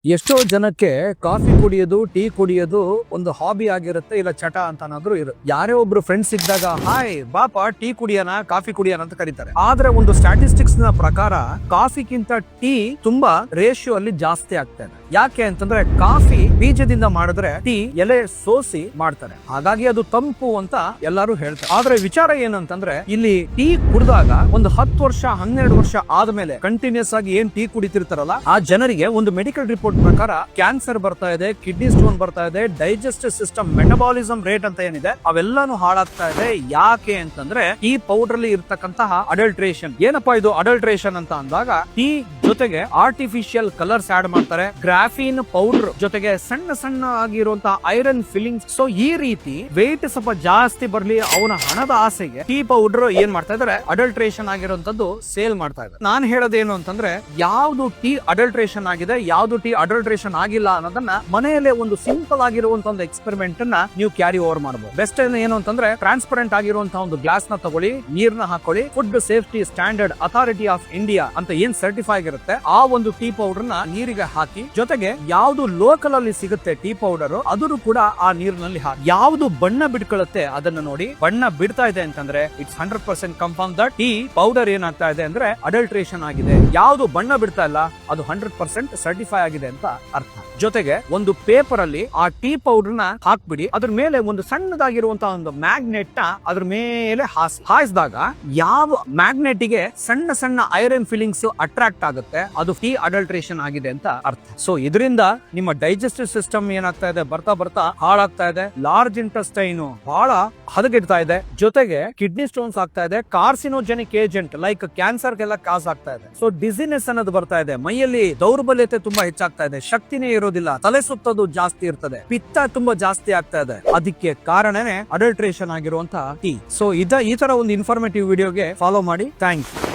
ಎಷ್ಟೋ ಜನಕ್ಕೆ ಕಾಫಿ ಕುಡಿಯೋದು ಟೀ ಕುಡಿಯೋದು ಒಂದು ಹಾಬಿ ಆಗಿರುತ್ತೆ, ಇಲ್ಲ ಚಟ ಅಂತನಾದ್ರೂ ಇರುತ್ತೆ. ಯಾರೇ ಒಬ್ರು ಫ್ರೆಂಡ್ಸ್ ಇದ್ದಾಗ ಹಾಯ್ ಬಾಪ ಟೀ ಕುಡಿಯೋಣ ಕಾಫಿ ಕುಡಿಯೋಣ ಅಂತ ಕರೀತಾರೆ. ಆದ್ರೆ ಒಂದು ಸ್ಟ್ಯಾಟಿಸ್ಟಿಕ್ಸ್ ನ ಪ್ರಕಾರ ಕಾಫಿಗಿಂತ ಟೀ ತುಂಬಾ ರೇಷಿಯೋ ಅಲ್ಲಿ ಜಾಸ್ತಿ ಆಗ್ತಾ ಇದೆ. ಯಾಕೆ ಅಂತಂದ್ರೆ ಕಾಫಿ ಬೀಜದಿಂದ ಮಾಡಿದ್ರೆ ಟೀ ಎಲೆ ಸೋಸಿ ಮಾಡ್ತಾರೆ, ಹಾಗಾಗಿ ಅದು ತಂಪು ಅಂತ ಎಲ್ಲರೂ ಹೇಳ್ತಾರೆ. ಆದ್ರೆ ವಿಚಾರ ಏನಂತಂದ್ರೆ ಇಲ್ಲಿ ಟೀ ಕುಡಿದಾಗ ಒಂದು 10 ವರ್ಷ 12 ವರ್ಷ ಆದ್ಮೇಲೆ ಕಂಟಿನ್ಯೂಸ್ ಆಗಿ ಏನ್ ಟೀ ಕುಡಿತಿರ್ತಾರಲ್ಲ ಆ ಜನರಿಗೆ ಒಂದು ಮೆಡಿಕಲ್ ರಿಪೋರ್ಟ್ ಪ್ರಕಾರ ಕ್ಯಾನ್ಸರ್ ಬರ್ತಾ ಇದೆ, ಕಿಡ್ನಿ ಸ್ಟೋನ್ ಬರ್ತಾ ಇದೆ, ಡೈಜೆಸ್ಟಿವ್ ಸಿಸ್ಟಮ್ ಮೆಟಬಾಲಿಸಮ್ ರೇಟ್ ಅಂತ ಏನಿದೆ ಅವೆಲ್ಲಾನು ಹಾಳಾಗ್ತಾ ಇದೆ. ಯಾಕೆ ಅಂತಂದ್ರೆ ಈ ಪೌಡರ್ ಅಲ್ಲಿ ಇರ್ತಕ್ಕಂತಹ ಅಡಲ್ಟ್ರೇಷನ್. ಏನಪ್ಪಾ ಇದು ಅಡಲ್ಟ್ರೇಷನ್ ಅಂತ ಅಂದಾಗ ಟೀ ಜೊತೆಗೆ ಆರ್ಟಿಫಿಷಿಯಲ್ ಕಲರ್ಸ್ ಆಡ್ ಮಾಡ್ತಾರೆ, ಗ್ರಾಫಿನ್ ಪೌಡರ್ ಜೊತೆಗೆ ಸಣ್ಣ ಸಣ್ಣ ಆಗಿರುವಂತಹ ಐರನ್ ಫಿಲ್ಲಿಂಗ್ಸ್. ಸೊ ಈ ರೀತಿ ವೇಟ್ ಸ್ವಲ್ಪ ಜಾಸ್ತಿ ಬರ್ಲಿ ಅವನ ಹಣದ ಆಸೆಗೆ ಟೀ ಪೌಡರ್ ಏನ್ ಮಾಡ್ತಾ ಇದಾರೆ, ಅಡಲ್ಟ್ರೇಷನ್ ಆಗಿರುವಂತದ್ದು ಸೇಲ್ ಮಾಡ್ತಾ ಇದ್ದಾರೆ. ನಾನ್ ಹೇಳೋದೇನು ಅಂತಂದ್ರೆ ಯಾವ್ದು ಟೀ ಅಡಲ್ಟ್ರೇಷನ್ ಆಗಿದೆ, ಯಾವ್ದು ಟೀ ಅಡಲ್ಟ್ರೇಷನ್ ಆಗಿಲ್ಲ ಅನ್ನೋದನ್ನ ಮನೆಯಲ್ಲೇ ಒಂದು ಸಿಂಪಲ್ ಆಗಿರುವಂತ ಒಂದು ಎಕ್ಸ್ಪೆರಿಮೆಂಟ್ ಅನ್ನ ನೀವು ಕ್ಯಾರಿ ಓವರ್ ಮಾಡಬಹುದು. ಬೆಸ್ಟ್ ಏನು ಅಂತಂದ್ರೆ ಟ್ರಾನ್ಸ್ಪರೆಂಟ್ ಆಗಿರುವಂತಹ ಒಂದು ಗ್ಲಾಸ್ ನ ತಗೊಳ್ಳಿ, ನೀರ್ನ ಹಾಕೊಳ್ಳಿ, food safety standard authority of India ಅಂತ ಏನ್ ಸರ್ಟಿಫೈ ಆಗಿರುತ್ತೆ ಆ ಒಂದು ಟೀ ಪೌಡರ್ ನ ನೀರಿಗೆ ಹಾಕಿ, ಜೊತೆಗೆ ಯಾವ್ದು ಲೋಕಲ್ ಅಲ್ಲಿ ಸಿಗುತ್ತೆ ಟೀ ಪೌಡರ್ ಅದನ್ನು ಕೂಡ ಆ ನೀರಿನಲ್ಲಿ ಹಾಕಿ, ಯಾವ್ದು ಬಣ್ಣ ಬಿಡ್ಕೊಳ್ಳುತ್ತೆ ಅದನ್ನ ನೋಡಿ. ಬಣ್ಣ ಬಿಡ್ತಾ ಇದೆ ಅಂತಂದ್ರೆ it's 100% confirm that tea powder ಏನಾಗ್ತಾ ಇದೆ ಅಂದ್ರೆ ಅಡಲ್ಟ್ರೇಷನ್ ಆಗಿದೆ. ಯಾವ್ದು ಬಣ್ಣ ಬಿಡ್ತಾ ಇಲ್ಲ ಅದು 100% ಸರ್ಟಿಫೈ ಆಗಿದೆ ಅಂತ ಅರ್ಥ. ಜೊತೆಗೆ ಒಂದು ಪೇಪರ್ ಅಲ್ಲಿ ಆ ಟೀ ಪೌಡರ್ ನ ಹಾಕ್ಬಿಡಿ, ಅದ್ರ ಮೇಲೆ ಒಂದು ಸಣ್ಣದಾಗಿರುವಂತಹ ಒಂದು ಮ್ಯಾಗ್ನೆಟ್ ನ ಅದ್ರ ಮೇಲೆ ಹಾಯಿಸಿದಾಗ ಯಾವ ಮ್ಯಾಗ್ನೆಟ್ ಗೆ ಸಣ್ಣ ಸಣ್ಣ ಐರನ್ ಫಿಲ್ಲಿಂಗ್ಸ್ ಅಟ್ರಾಕ್ಟ್ ಆಗುತ್ತೆ ಅದು ಟೀ ಅಡಲ್ಟ್ರೇಷನ್ ಆಗಿದೆ ಅಂತ ಅರ್ಥ. ಸೊ ಇದರಿಂದ ನಿಮ್ಮ ಡೈಜೆಸ್ಟಿವ್ ಸಿಸ್ಟಮ್ ಏನಾಗ್ತಾ ಇದೆ, ಬರ್ತಾ ಬರ್ತಾ ಹಾಳಾಗ್ತಾ ಇದೆ, ಲಾರ್ಜ್ ಇಂಟೆಸ್ಟೈನ್ ಬಹಳ ಹದಗೆಡ್ತಾ ಇದೆ, ಜೊತೆಗೆ ಕಿಡ್ನಿ ಸ್ಟೋನ್ಸ್ ಆಗ್ತಾ ಇದೆ, ಕಾರ್ಸಿನೋಜೆನಿಕ್ ಏಜೆಂಟ್ ಲೈಕ್ ಕ್ಯಾನ್ಸರ್ ಗೆಲ್ಲ ಕಾಸ್ ಆಗ್ತಾ ಇದೆ. ಸೊ ಡಿಸಿನೆಸ್ ಅನ್ನೋದು ಬರ್ತಾ ಇದೆ, ಮೈಯಲ್ಲಿ ದೌರ್ಬಲ್ಯತೆ ತುಂಬಾ ಹೆಚ್ಚಾಗ್ತಾ ಇದೆ, ಶಕ್ತಿನೇ ಇರೋದಿಲ್ಲ, ತಲೆ ಸುತ್ತೋದು ಜಾಸ್ತಿ ಇರ್ತದೆ, ಪಿತ್ತ ತುಂಬಾ ಜಾಸ್ತಿ ಆಗ್ತಾ ಇದೆ. ಅದಕ್ಕೆ ಕಾರಣನೇ ಅಡಲ್ಟ್ರೇಷನ್ ಆಗಿರುವಂತಹ ಟೀ. ಸೊ ಈ ತರ ಒಂದು ಇನ್ಫಾರ್ಮೇಟಿವ್ ವಿಡಿಯೋಗೆ ಫಾಲೋ ಮಾಡಿ. Thank you.